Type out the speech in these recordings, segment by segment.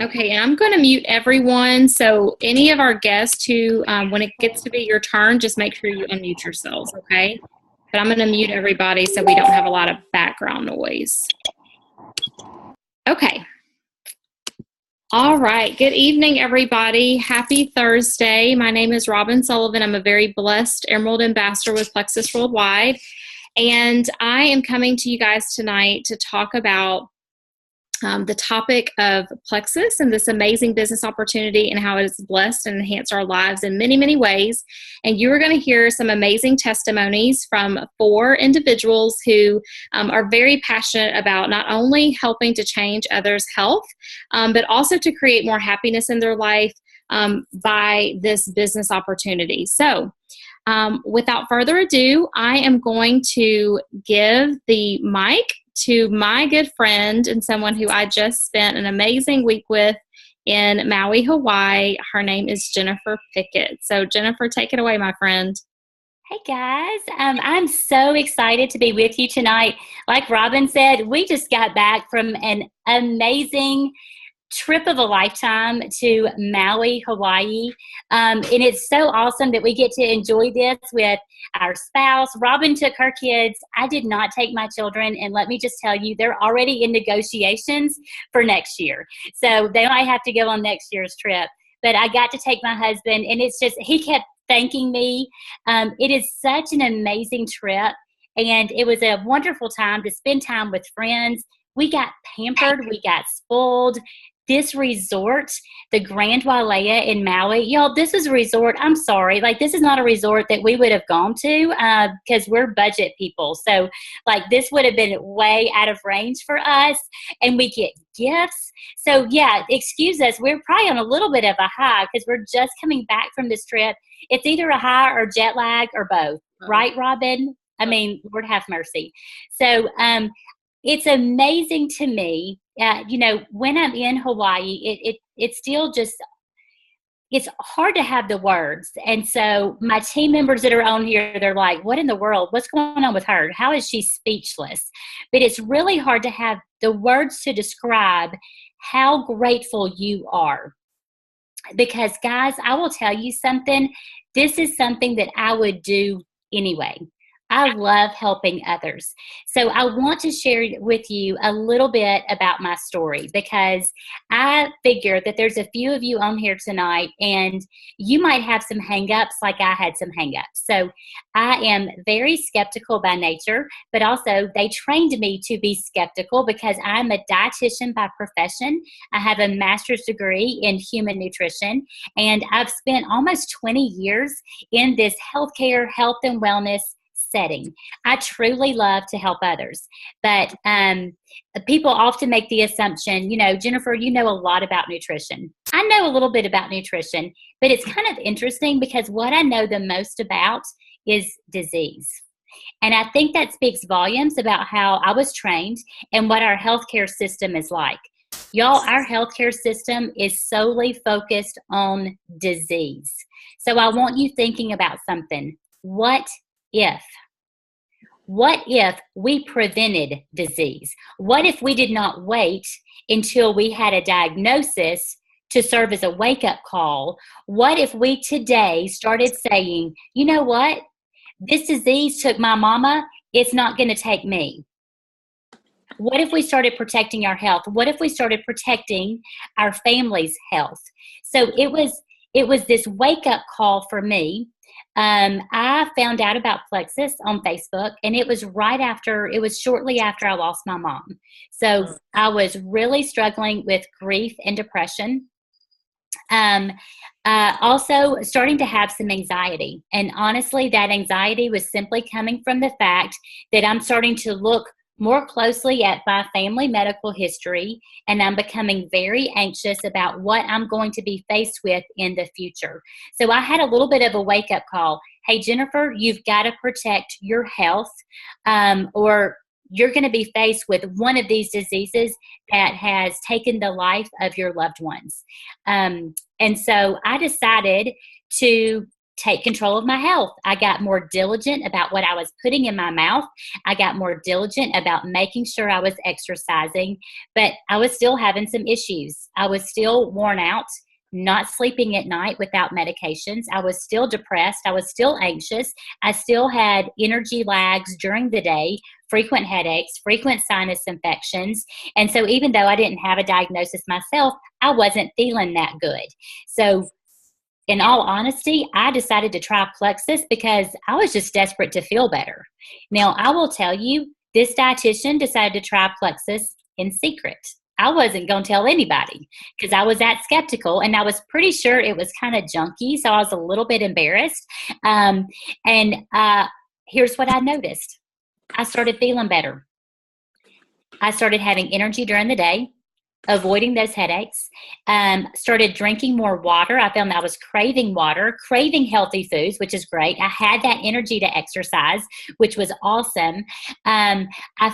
Okay, and I'm going to mute everyone. So any of our guests who, when it gets to be your turn, just make sure you unmute yourselves, okay? But I'm going to mute everybody so we don't have a lot of background noise. Okay. All right. Good evening, everybody. Happy Thursday. My name is Robin Sullivan. I'm a very blessed Emerald Ambassador with Plexus Worldwide. And I am coming to you guys tonight to talk about the topic of Plexus and this amazing business opportunity and how it has blessed and enhanced our lives in many, many ways. And you are going to hear some amazing testimonies from 4 individuals who are very passionate about not only helping to change others' health, but also to create more happiness in their life by this business opportunity. So, without further ado, I am going to give the mic to my good friend and someone who I just spent an amazing week with in Maui, Hawaii. Her name is Jennifer Pickett. So Jennifer, take it away, my friend. Hey guys, I'm so excited to be with you tonight. Like Robin said, we just got back from an amazing trip of a lifetime to Maui, Hawaii. And it's so awesome that we get to enjoy this with our spouse. Robin took her kids. I did not take my children. And let me just tell you, they're already in negotiations for next year. So they might have to go on next year's trip. But I got to take my husband, and it's just, he kept thanking me. It is such an amazing trip. And it was a wonderful time to spend time with friends. We got pampered. We got spoiled. This resort, the Grand Wailea in Maui, y'all, this is a resort, I'm sorry, like this is not a resort that we would have gone to because we're budget people. So like this would have been way out of range for us, and we get gifts. So yeah, excuse us, we're probably on a little bit of a high because we're just coming back from this trip. It's either a high or jet lag or both, right, Robin? I mean, Lord have mercy. So it's amazing to me. When I'm in Hawaii, it's still just, it's hard to have the words. And so my team members that are on here, they're like, what in the world? What's going on with her? How is she speechless? But it's really hard to have the words to describe how grateful you are. Because guys, I will tell you something. This is something that I would do anyway. I love helping others. So I want to share with you a little bit about my story because I figure that there's a few of you on here tonight and you might have some hangups like I had some hangups. So I am very skeptical by nature, but also they trained me to be skeptical because I'm a dietitian by profession. I have a master's degree in human nutrition, and I've spent almost 20 years in this healthcare, health and wellness setting. I truly love to help others, but people often make the assumption, Jennifer, you know a lot about nutrition. I know a little bit about nutrition, but it's kind of interesting because what I know the most about is disease. And I think that speaks volumes about how I was trained and what our healthcare system is like. Y'all, our healthcare system is solely focused on disease. So I want you thinking about something. What if? What if we prevented disease? What if we did not wait until we had a diagnosis to serve as a wake-up call? What if we today started saying, you know what? This disease took my mama. It's not going to take me. What if we started protecting our health? What if we started protecting our family's health? So it was this wake-up call for me. I found out about Plexus on Facebook, and it was shortly after I lost my mom. So I was really struggling with grief and depression. Also starting to have some anxiety. And honestly, that anxiety was simply coming from the fact that I'm starting to look more closely at my family medical history, and I'm becoming very anxious about what I'm going to be faced with in the future. So I had a little bit of a wake-up call. Hey, Jennifer, you've got to protect your health, or you're going to be faced with one of these diseases that has taken the life of your loved ones. And so I decided to take control of my health. I got more diligent about what I was putting in my mouth. I got more diligent about making sure I was exercising, but I was still having some issues. I was still worn out, not sleeping at night without medications. I was still depressed. I was still anxious. I still had energy lags during the day, frequent headaches, frequent sinus infections. And so even though I didn't have a diagnosis myself, I wasn't feeling that good. So in all honesty, I decided to try Plexus because I was just desperate to feel better. Now, I will tell you, this dietitian decided to try Plexus in secret. I wasn't going to tell anybody because I was that skeptical, and I was pretty sure it was kind of junky, so I was a little bit embarrassed. Here's what I noticed. I started feeling better. I started having energy during the day, avoiding those headaches, started drinking more water. I found that I was craving water, craving healthy foods, which is great. I had that energy to exercise, which was awesome. I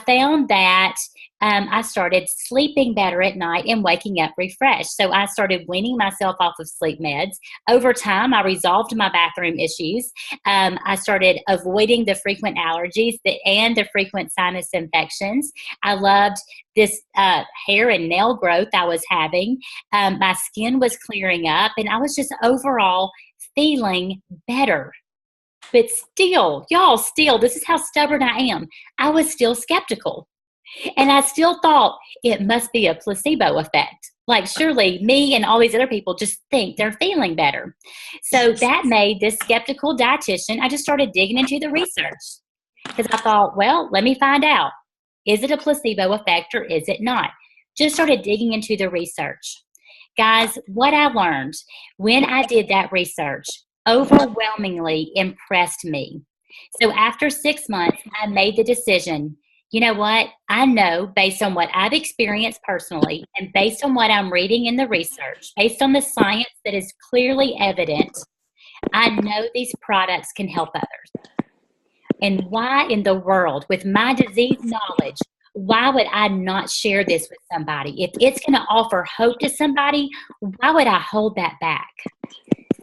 found that I started sleeping better at night and waking up refreshed. So I started weaning myself off of sleep meds. Over time, I resolved my bathroom issues. I started avoiding the frequent allergies and the frequent sinus infections. I loved this hair and nail growth I was having. My skin was clearing up, and I was just overall feeling better. But still, this is how stubborn I am. I was still skeptical. And I still thought it must be a placebo effect. Like, surely me and all these other people just think they're feeling better. So that made this skeptical dietitian, I just started digging into the research because I thought, well, let me find out. Is it a placebo effect or is it not? Just started digging into the research. Guys, what I learned when I did that research overwhelmingly impressed me. So after 6 months, I made the decision, you know what? I know based on what I've experienced personally and based on what I'm reading in the research, based on the science that is clearly evident, I know these products can help others. And why in the world, with my disease knowledge, why would I not share this with somebody? If it's going to offer hope to somebody, why would I hold that back?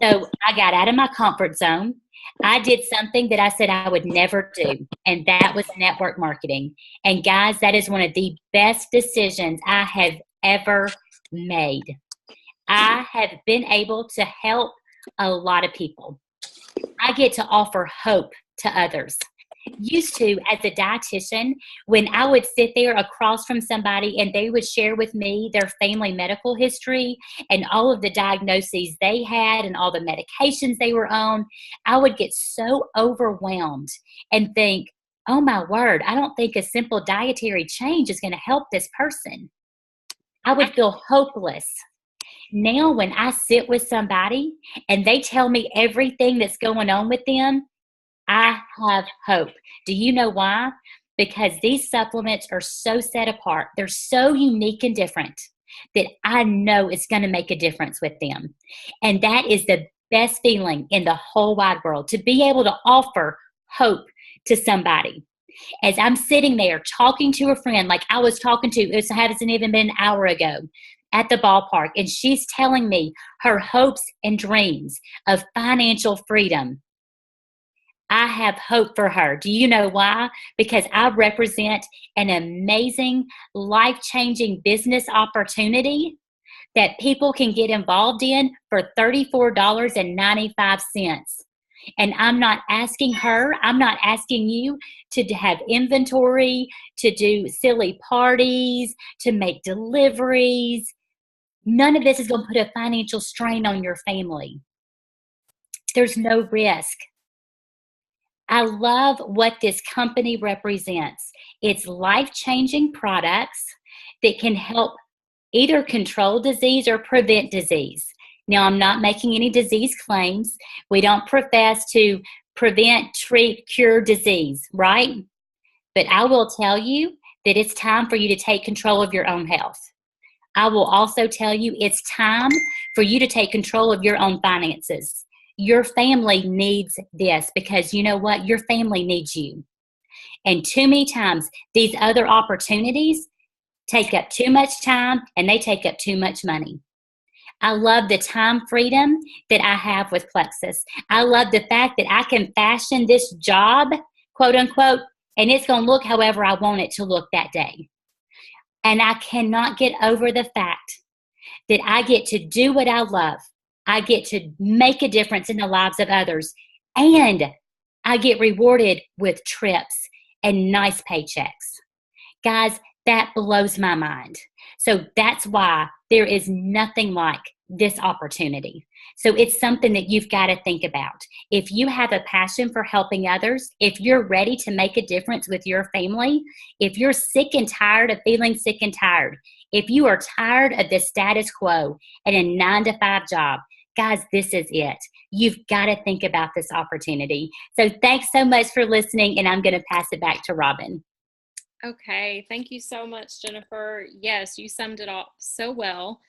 So I got out of my comfort zone. I did something that I said I would never do, and that was network marketing. And guys, that is one of the best decisions I have ever made. I have been able to help a lot of people. I get to offer hope to others. Used to, as a dietitian, when I would sit there across from somebody and they would share with me their family medical history and all of the diagnoses they had and all the medications they were on, I would get so overwhelmed and think, oh my word, I don't think a simple dietary change is going to help this person. I would feel hopeless. Now, when I sit with somebody and they tell me everything that's going on with them, I have hope. Do you know why? Because these supplements are so set apart. They're so unique and different that I know it's going to make a difference with them. And that is the best feeling in the whole wide world, to be able to offer hope to somebody. As I'm sitting there talking to a friend, like I was talking to, it hasn't even been an hour ago, at the ballpark, and she's telling me her hopes and dreams of financial freedom. I have hope for her. Do you know why? Because I represent an amazing, life-changing business opportunity that people can get involved in for $34.95. And I'm not asking her, I'm not asking you to have inventory, to do silly parties, to make deliveries. None of this is going to put a financial strain on your family. There's no risk. I love what this company represents. It's life-changing products that can help either control disease or prevent disease. Now, I'm not making any disease claims. We don't profess to prevent, treat, cure disease, right? But I will tell you that it's time for you to take control of your own health. I will also tell you it's time for you to take control of your own finances. Your family needs this because you know what? Your family needs you. And too many times, these other opportunities take up too much time and they take up too much money. I love the time freedom that I have with Plexus. I love the fact that I can fashion this job, quote unquote, and it's going to look however I want it to look that day. And I cannot get over the fact that I get to do what I love. I get to make a difference in the lives of others. And I get rewarded with trips and nice paychecks. Guys, that blows my mind. So that's why there is nothing like this opportunity. So it's something that you've got to think about. If you have a passion for helping others, if you're ready to make a difference with your family, if you're sick and tired of feeling sick and tired, if you are tired of the status quo and a 9-to-5 job, guys, this is it. You've got to think about this opportunity. So thanks so much for listening, and I'm going to pass it back to Robin. Okay, thank you so much, Jennifer. Yes, you summed it up so well.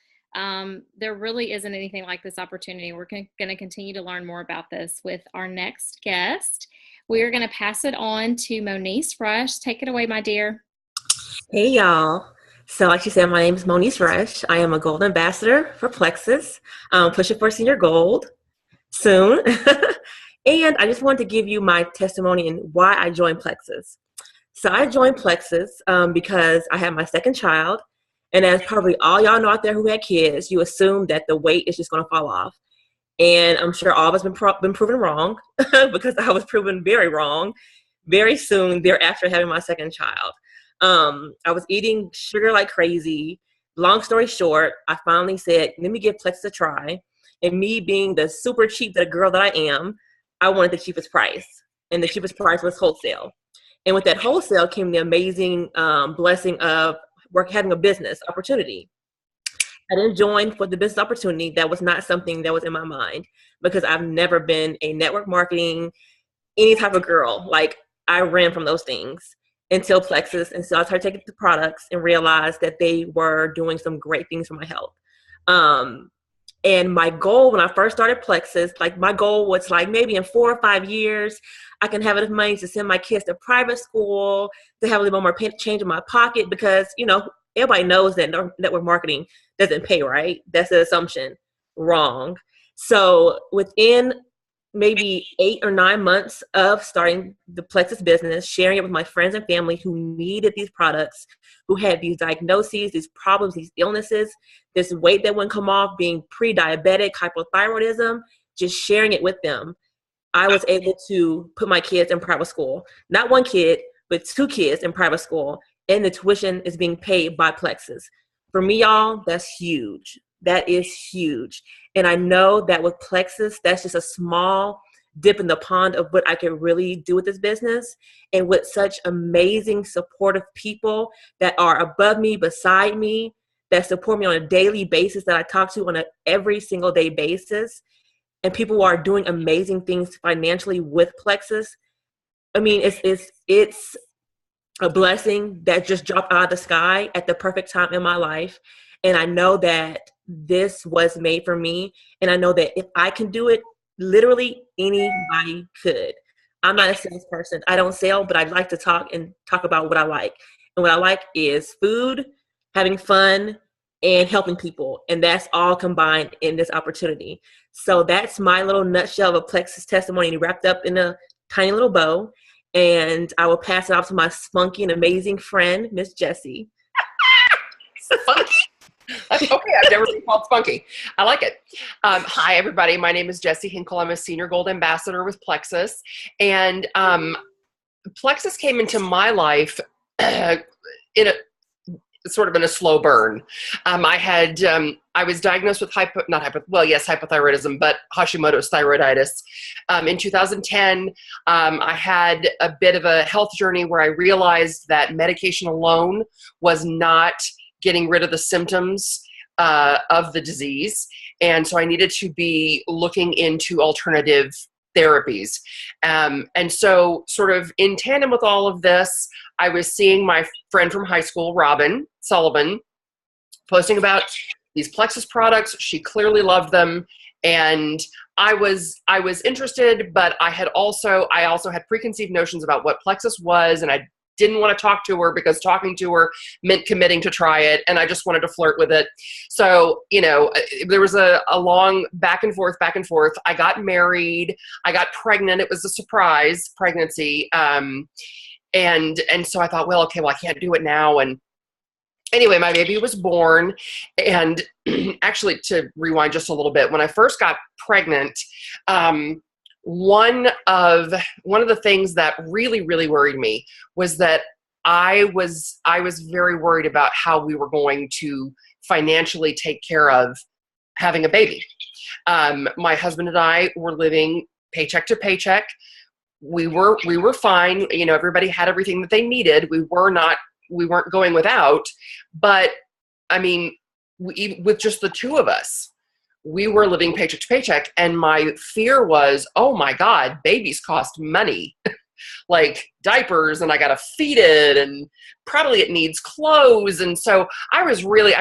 There really isn't anything like this opportunity. We're going to continue to learn more about this with our next guest. We are going to pass it on to Moniece Rush. Take it away, my dear. Hey, y'all. So like she said, my name is Moniece Rush. I am a gold ambassador for Plexus, pushing for senior gold soon. And I just wanted to give you my testimony and why I joined Plexus. So I joined Plexus because I had my second child. And as probably all y'all know out there who had kids, you assume that the weight is just going to fall off. And I'm sure all of us been proven wrong because I was proven very wrong very soon thereafter having my second child. I was eating sugar like crazy. Long story short, I finally said, let me give Plexus a try. And me being the super cheap girl that I am, I wanted the cheapest price. And the cheapest price was wholesale. And with that wholesale came the amazing blessing of having a business opportunity. I didn't join for the business opportunity. That was not something that was in my mind because I've never been a network marketing, any type of girl. Like, I ran from those things until Plexus. And so I started taking the products and realized that they were doing some great things for my health. And my goal when I first started Plexus, like my goal was like maybe in 4 or 5 years, I can have enough money to send my kids to private school, to have a little more change in my pocket because, you know, everybody knows that network marketing doesn't pay, right? That's an assumption. Wrong. So within maybe 8 or 9 months of starting the Plexus business, sharing it with my friends and family who needed these products, who had these diagnoses, these problems, these illnesses, this weight that wouldn't come off, being pre-diabetic, hypothyroidism, just sharing it with them, I was able to put my kids in private school. Not one kid, but 2 kids in private school, and the tuition is being paid by Plexus. For me, y'all, that's huge. That is huge. And I know that with Plexus, that's just a small dip in the pond of what I could really do with this business. And with such amazing supportive people that are above me, beside me, that support me on a daily basis, that I talk to on an every single day basis, and people who are doing amazing things financially with Plexus. I mean, it's a blessing that just dropped out of the sky at the perfect time in my life. And I know that this was made for me. And I know that if I can do it, literally anybody could. I'm not a salesperson. I don't sell, but I like to talk about what I like. And what I like is food, having fun, and helping people. And that's all combined in this opportunity. So that's my little nutshell of a Plexus testimony wrapped up in a tiny little bow. And I will pass it off to my spunky and amazing friend, Miss Jessie. Spunky? Okay, I've never been called Spunky. I like it. Hi, everybody. My name is Jessie Hinkle. I'm a senior gold ambassador with Plexus. And Plexus came into my life in a slow burn. I was diagnosed with hypothyroidism, but Hashimoto's thyroiditis. In 2010, I had a bit of a health journey where I realized that medication alone was not getting rid of the symptoms of the disease. And so I needed to be looking into alternative therapies. And so sort of in tandem with all of this, I was seeing my friend from high school, Robin Sullivan, posting about these Plexus products. She clearly loved them. And I was interested, but I also had preconceived notions about what Plexus was, and I didn't want to talk to her because talking to her meant committing to try it, and I just wanted to flirt with it. So, there was a long back and forth. I got married. I got pregnant. It was a surprise pregnancy. And so I thought, well, okay, I can't do it now. And anyway, my baby was born. And actually, to rewind just a little bit, when I first got pregnant, one of the things that really, really worried me was that I was very worried about how we were going to financially take care of having a baby. My husband and I were living paycheck to paycheck. We were fine. Everybody had everything that they needed. We weren't going without, but I mean, with just the two of us, we were living paycheck to paycheck. And my fear was, oh my God, babies cost money, like diapers, and I got to feed it, and probably it needs clothes. And so I was really,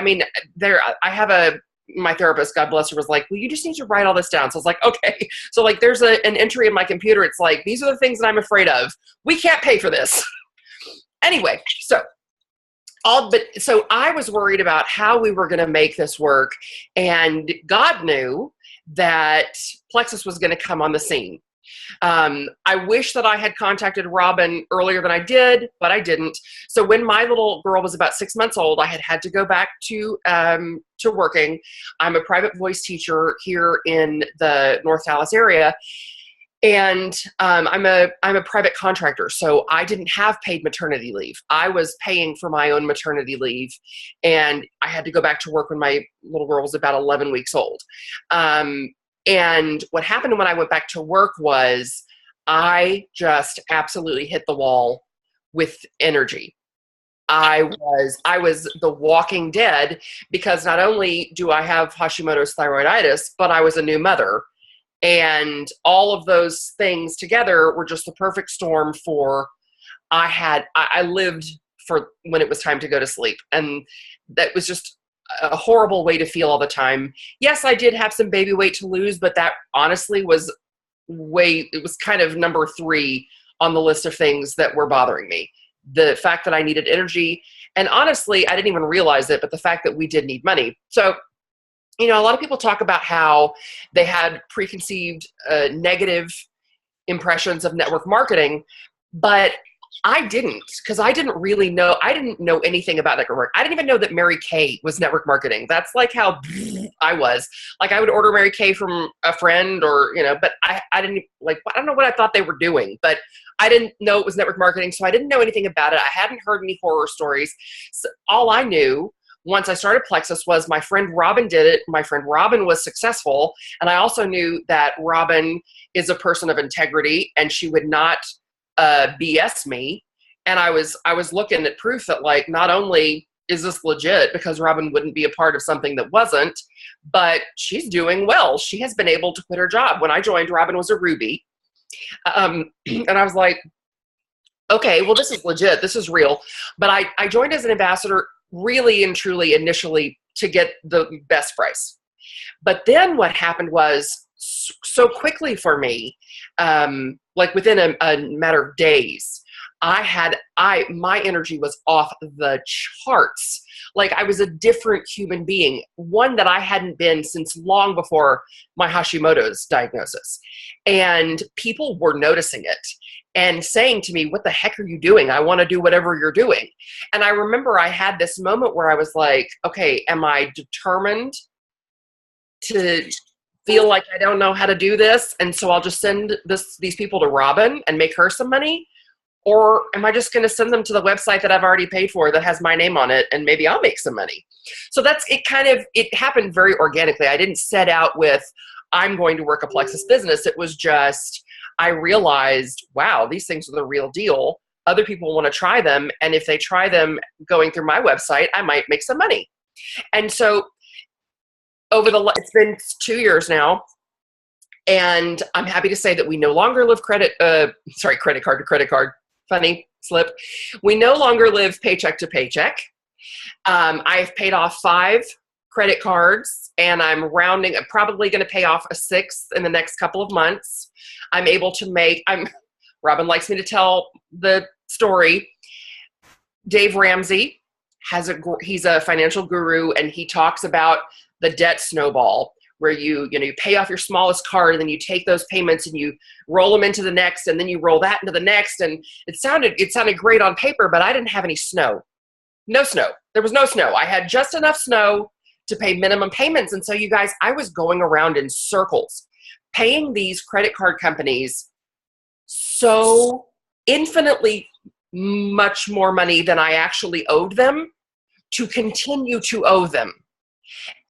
my therapist, God bless her, was like, well, you just need to write all this down. So I was like, okay. So like, there's an entry in my computer. It's like, these are the things that I'm afraid of. We can't pay for this. Anyway, so I was worried about how we were going to make this work, and God knew that Plexus was going to come on the scene. I wish that I had contacted Robin earlier than I did, but I didn't. So when my little girl was about 6 months old, I had to go back to working. I'm a private voice teacher here in the North Dallas area. And I'm a private contractor, so I didn't have paid maternity leave. I was paying for my own maternity leave, and I had to go back to work when my little girl was about 11 weeks old. And what happened when I went back to work was I just absolutely hit the wall with energy. I was the walking dead, because not only do I have Hashimoto's thyroiditis, but I was a new mother. And all of those things together were just the perfect storm for, I lived for when it was time to go to sleep. And that was just a horrible way to feel all the time. Yes, I did have some baby weight to lose, but that honestly it was kind of number 3 on the list of things that were bothering me. The fact that I needed energy, and honestly, I didn't even realize it, but the fact that we did need money. So, a lot of people talk about how they had preconceived negative impressions of network marketing, but I didn't, because I didn't know anything about network marketing. I didn't even know that Mary Kay was network marketing. That's like how I was. Like, I would order Mary Kay from a friend, or, but I didn't, like, I don't know what I thought they were doing, but I didn't know it was network marketing, so I didn't know anything about it. I hadn't heard any horror stories. So all I knew once I started Plexus was my friend Robin did it. My friend Robin was successful. And I also knew that Robin is a person of integrity, and she would not BS me. And I was looking at proof that, like, not only is this legit, because Robin wouldn't be a part of something that wasn't, but she's doing well. She has been able to quit her job. When I joined, Robin was a Ruby. And I was like, okay, well, this is legit. This is real. But I joined as an ambassador really and truly initially to get the best price. But then what happened was, so quickly for me, like within a matter of days, my energy was off the charts. Like, I was a different human being, one that I hadn't been since long before my Hashimoto's diagnosis. And people were noticing it and saying to me, what the heck are you doing? I want to do whatever you're doing. And I remember I had this moment where I was like, okay, am I determined to feel like I don't know how to do this, and so I'll just send these people to Robin and make her some money? Or am I just going to send them to the website that I've already paid for that has my name on it, and maybe I'll make some money? So it happened very organically. I didn't set out with, I'm going to work a Plexus business. It was just, I realized, wow, these things are the real deal. Other people want to try them. And if they try them going through my website, I might make some money. And so it's been 2 years now. And I'm happy to say that we no longer live credit card to credit card. Funny slip. We no longer live paycheck to paycheck. I've paid off 5 credit cards, and I'm probably going to pay off a 6th in the next couple of months. I'm able to Robin likes me to tell the story. Dave Ramsey he's a financial guru, and he talks about the debt snowball, where you pay off your smallest card, and then you take those payments and you roll them into the next, and then you roll that into the next. And it sounded great on paper, but I didn't have any snow. No snow. There was no snow. I had just enough snow to pay minimum payments. And so, you guys, I was going around in circles, paying these credit card companies so infinitely much more money than I actually owed them to continue to owe them.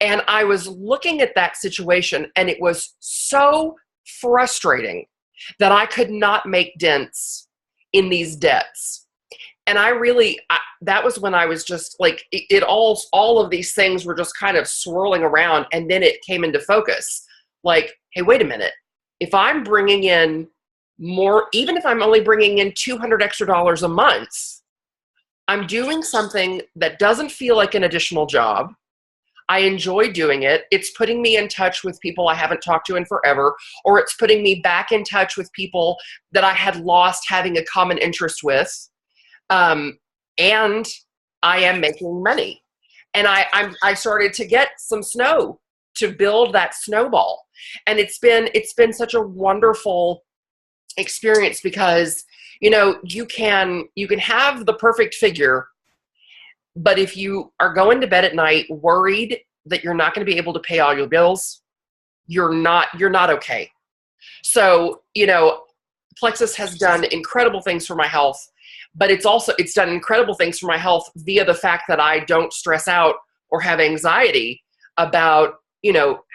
And I was looking at that situation, and it was so frustrating that I could not make dents in these debts. And that was when I was just like, all of these things were just kind of swirling around. And then it came into focus. Like, hey, wait a minute. If I'm bringing in more, even if I'm only bringing in $200 extra a month, I'm doing something that doesn't feel like an additional job. I enjoy doing it. It's putting me in touch with people I haven't talked to in forever, or it's putting me back in touch with people that I had lost having a common interest with. And I am making money. And I started to get some snow to build that snowball. And it's been such a wonderful experience, because you can have the perfect figure, but if you are going to bed at night worried that you're not going to be able to pay all your bills, you're not okay. So Plexus has done incredible things for my health, but it's done incredible things for my health via the fact that I don't stress out or have anxiety about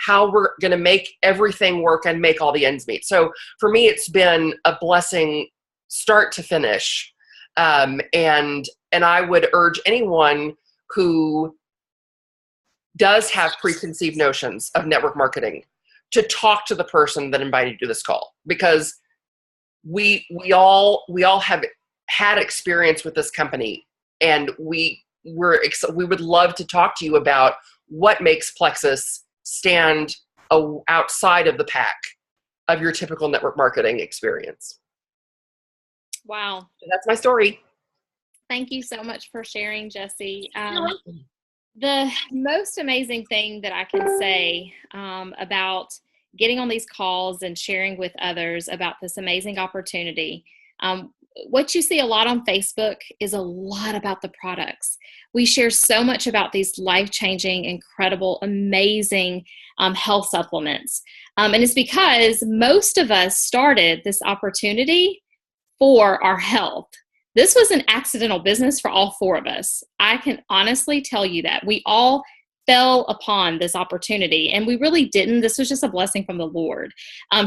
how we're going to make everything work and make all the ends meet. So for me, it's been a blessing start to finish. And I would urge anyone who does have preconceived notions of network marketing to talk to the person that invited you to this call, because we all have had experience with this company, and we would love to talk to you about what makes Plexus stand outside of the pack of your typical network marketing experience. Wow. So that's my story. Thank you so much for sharing, Jessie. The most amazing thing that I can say about getting on these calls and sharing with others about this amazing opportunity, what you see a lot on Facebook is a lot about the products. We share so much about these life-changing, incredible, amazing health supplements. And it's because most of us started this opportunity for our health. This was an accidental business for all four of us. I can honestly tell you that. We all fell upon this opportunity, and we really didn't. This was just a blessing from the Lord.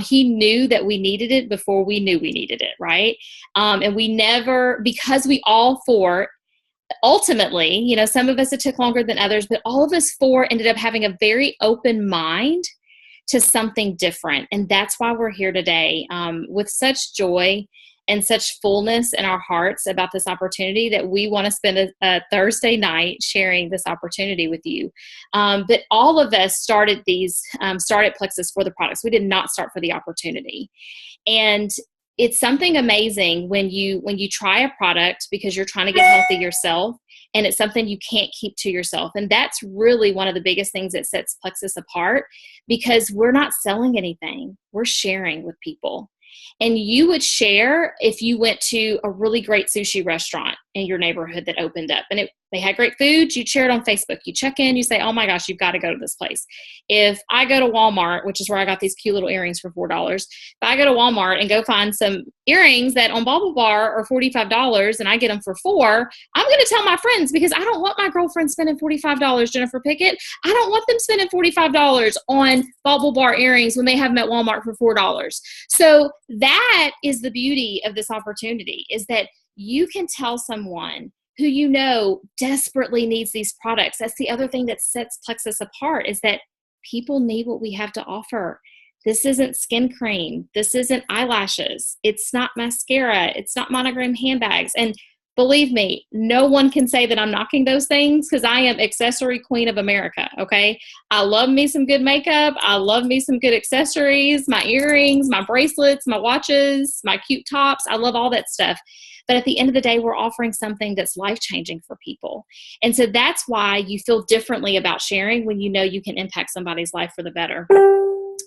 He knew that we needed it before we knew we needed it, right? And we never, because we all four, ultimately, some of us it took longer than others, but all of us four ended up having a very open mind to something different. And that's why we're here today with such joy and such fullness in our hearts about this opportunity that we want to spend a Thursday night sharing this opportunity with you. But all of us started Plexus for the products. We did not start for the opportunity. And it's something amazing when you try a product because you're trying to get healthy yourself, and it's something you can't keep to yourself. And that's really one of the biggest things that sets Plexus apart, because we're not selling anything. We're sharing with people. And you would share if you went to a really great sushi restaurant in your neighborhood that opened up and they had great food. You'd share it on Facebook. You check in, you say, oh my gosh, you've got to go to this place. If I go to Walmart, which is where I got these cute little earrings for $4, if I go to Walmart and go find some earrings that on BaubleBar are $45 and I get them for $4, I'm going to tell my friends, because I don't want my girlfriend spending $45, Jennifer Pickett. I don't want them spending $45 on BaubleBar earrings when they have them at Walmart for $4. So that is the beauty of this opportunity, is that you can tell someone who desperately needs these products. That's the other thing that sets Plexus apart, is that people need what we have to offer. This isn't skin cream. This isn't eyelashes. It's not mascara. It's not monogram handbags. And believe me, no one can say that I'm knocking those things because I am accessory queen of America, okay? I love me some good makeup. I love me some good accessories, my earrings, my bracelets, my watches, my cute tops. I love all that stuff. But at the end of the day, we're offering something that's life-changing for people. And so that's why you feel differently about sharing when you know you can impact somebody's life for the better.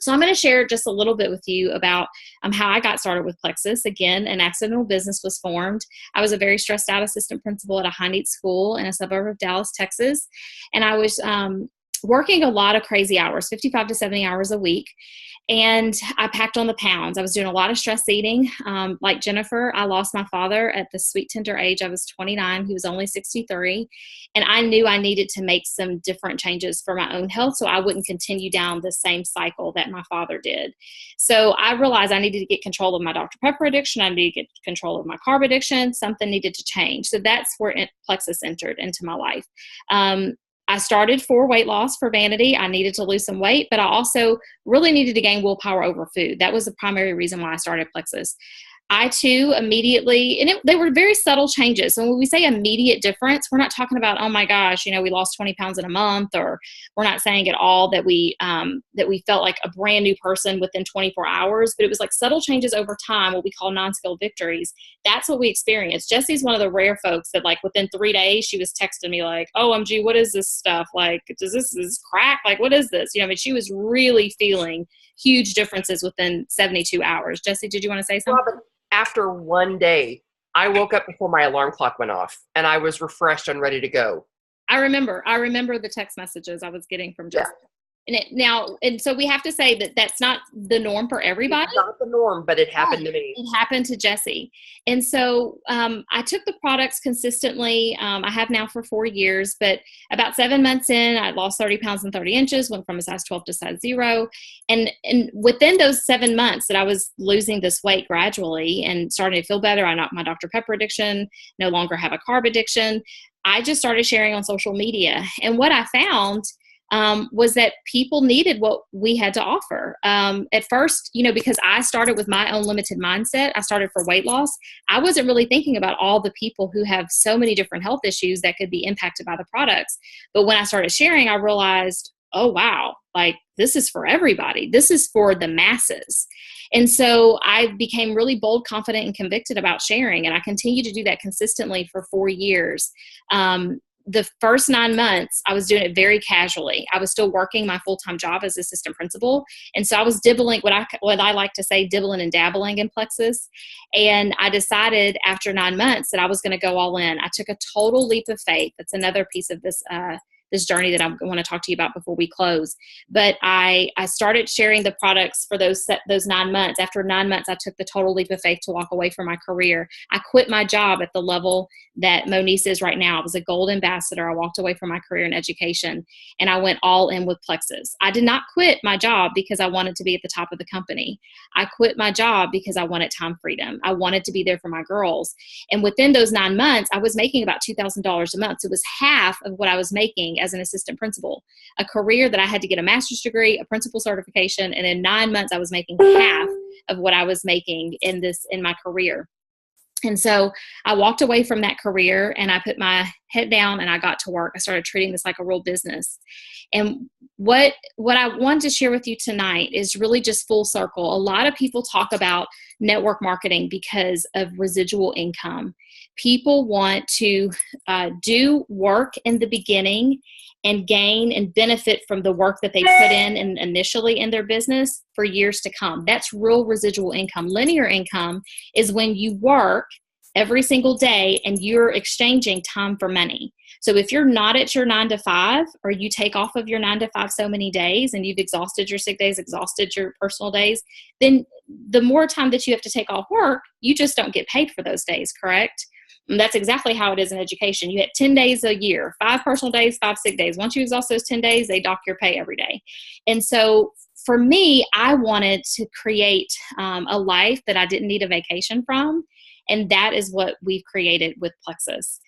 So I'm going to share just a little bit with you about how I got started with Plexus. Again, an accidental business was formed. I was a very stressed out assistant principal at a high-need school in a suburb of Dallas, Texas. And I was working a lot of crazy hours, 55 to 70 hours a week. And I packed on the pounds. I was doing a lot of stress eating. Like Jennifer, I lost my father at the sweet, tender age. I was 29. He was only 63. And I knew I needed to make some different changes for my own health so I wouldn't continue down the same cycle that my father did. So I realized I needed to get control of my Dr. Pepper addiction. I needed to get control of my carb addiction. Something needed to change. So that's where Plexus entered into my life. I started for weight loss, for vanity. I needed to lose some weight, but I also really needed to gain willpower over food. That was the primary reason why I started Plexus. I too immediately, and they were very subtle changes. And when we say immediate difference, we're not talking about, oh my gosh, we lost 20 pounds in a month, or we're not saying at all that we felt like a brand new person within 24 hours, but it was like subtle changes over time, what we call non-scale victories. That's what we experienced. Jessie's one of the rare folks that like within 3 days, she was texting me like, OMG, what is this stuff? Like, is this crack? Like, what is this? She was really feeling huge differences within 72 hours. Jessie, did you want to say something? Robin, after one day, I woke up before my alarm clock went off and I was refreshed and ready to go. I remember the text messages I was getting from Jessie. Yeah. And so we have to say that that's not the norm for everybody. It's not the norm, but it happened to me. It happened to Jessie. And so I took the products consistently. I have now for 4 years, but about 7 months in, I lost 30 pounds and 30 inches, went from a size 12 to size 0. And within those 7 months that I was losing this weight gradually and starting to feel better, I knocked my Dr. Pepper addiction, no longer have a carb addiction. I just started sharing on social media. And what I found was that people needed what we had to offer. At first, because I started with my own limited mindset, I started for weight loss. I wasn't really thinking about all the people who have so many different health issues that could be impacted by the products. But when I started sharing, I realized, oh, wow, like this is for everybody. This is for the masses. And so I became really bold, confident, and convicted about sharing. And I continue to do that consistently for 4 years. The first 9 months, I was doing it very casually. I was still working my full-time job as assistant principal. And so I was dibbling, what I like to say, dibbling and dabbling in Plexus. And I decided after 9 months that I was going to go all in. I took a total leap of faith. That's another piece of this journey that I want to talk to you about before we close. But I started sharing the products for those 9 months. After 9 months, I took the total leap of faith to walk away from my career. I quit my job at the level that Moniece is right now. I was a gold ambassador. I walked away from my career in education and I went all in with Plexus. I did not quit my job because I wanted to be at the top of the company. I quit my job because I wanted time freedom. I wanted to be there for my girls. And within those 9 months, I was making about $2,000 a month. So it was half of what I was making as an assistant principal, a career that I had to get a master's degree, a principal certification. And in 9 months, I was making half of what I was making in my career. And so I walked away from that career and I put my head down and I got to work. I started treating this like a real business. And what I wanted to share with you tonight is really just full circle. A lot of people talk about network marketing because of residual income. People want to do work in the beginning and gain and benefit from the work that they put in initially in their business for years to come. That's real residual income. Linear income is when you work every single day and you're exchanging time for money. So if you're not at your 9 to 5, or you take off of your 9 to 5 so many days and you've exhausted your sick days, exhausted your personal days, then the more time that you have to take off work, you just don't get paid for those days, correct? And that's exactly how it is in education. You had 10 days a year, 5 personal days, 5 sick days. Once you exhaust those 10 days, they dock your pay every day. And so for me, I wanted to create a life that I didn't need a vacation from. And that is what we've created with Plexus.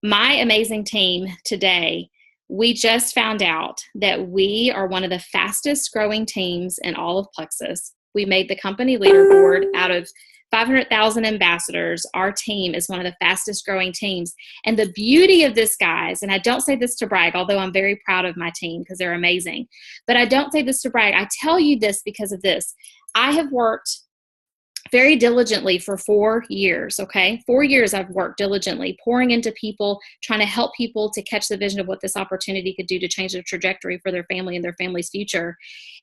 My amazing team today, we just found out that we are one of the fastest growing teams in all of Plexus. We made the company leaderboard out of 500,000 ambassadors. Our team is one of the fastest growing teams. And the beauty of this, guys, and I don't say this to brag, although I'm very proud of my team because they're amazing, but I don't say this to brag. I tell you this because of this. I have worked very diligently for 4 years, okay? 4 years I've worked diligently, pouring into people, trying to help people to catch the vision of what this opportunity could do to change the trajectory for their family and their family's future.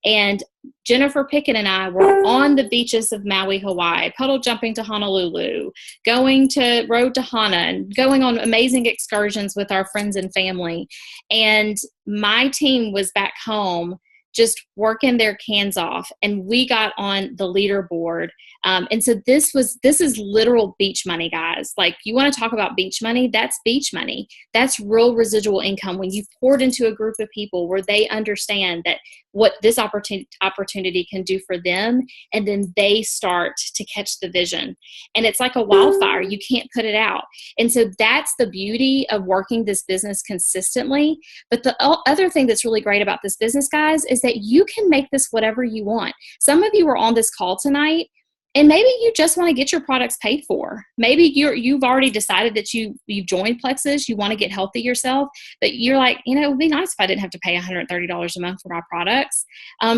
And Jennifer Pickett and I were on the beaches of Maui, Hawaii, puddle jumping to Honolulu, going to Road to Hana, and going on amazing excursions with our friends and family. And my team was back home just working their cans off, and we got on the leaderboard. And so this is literal beach money, guys. Like, you want to talk about beach money? That's beach money. That's real residual income when you've poured into a group of people where they understand that what this opportunity can do for them, and then they start to catch the vision. And it's like a wildfire. You can't put it out. And so that's the beauty of working this business consistently. But the other thing that's really great about this business, guys, is that you can make this whatever you want. Some of you are on this call tonight, and maybe you just want to get your products paid for. Maybe you've already decided that you've joined Plexus, you want to get healthy yourself, but you're like, it would be nice if I didn't have to pay $130 a month for my products.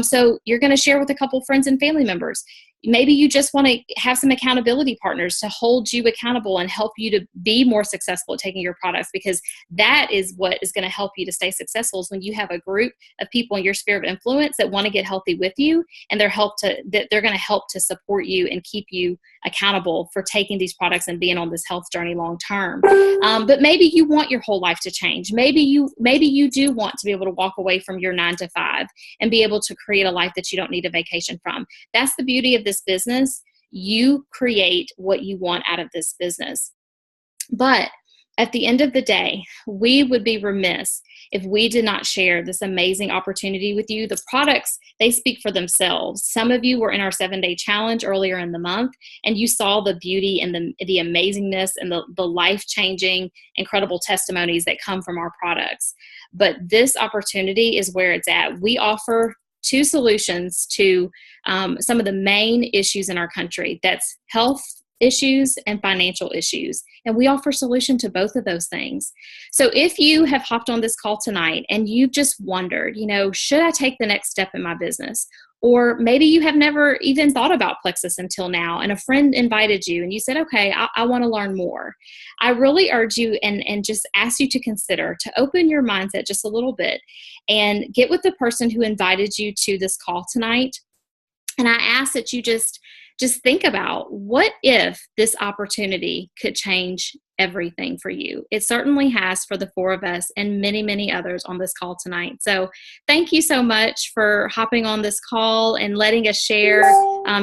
So you're going to share with a couple friends and family members. Maybe you just want to have some accountability partners to hold you accountable and help you to be more successful at taking your products, because that is what is going to help you to stay successful, is when you have a group of people in your sphere of influence that want to get healthy with you, and they're going to help to support you and keep you accountable for taking these products and being on this health journey long term. But maybe you want your whole life to change. Maybe you do want to be able to walk away from your 9 to 5 and be able to create a life that you don't need a vacation from. That's the beauty of this business. You create what you want out of this business. But at the end of the day, we would be remiss if we did not share this amazing opportunity with you. The products, they speak for themselves. Some of you were in our 7-day challenge earlier in the month, and you saw the beauty and the amazingness and the life-changing, incredible testimonies that come from our products. But this opportunity is where it's at. We offer 2 solutions to some of the main issues in our country. That's health issues and financial issues. And we offer solution to both of those things. So if you have hopped on this call tonight and you've just wondered, should I take the next step in my business? Or maybe you have never even thought about Plexus until now, and a friend invited you and you said, okay, I want to learn more. I really urge you and just ask you to consider to open your mindset just a little bit and get with the person who invited you to this call tonight. And I ask that you just think about, what if this opportunity could change everything for you? It certainly has for the 4 of us and many, many others on this call tonight. So thank you so much for hopping on this call and letting us share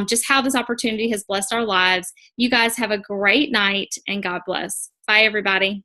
just how this opportunity has blessed our lives. You guys have a great night, and God bless. Bye, everybody.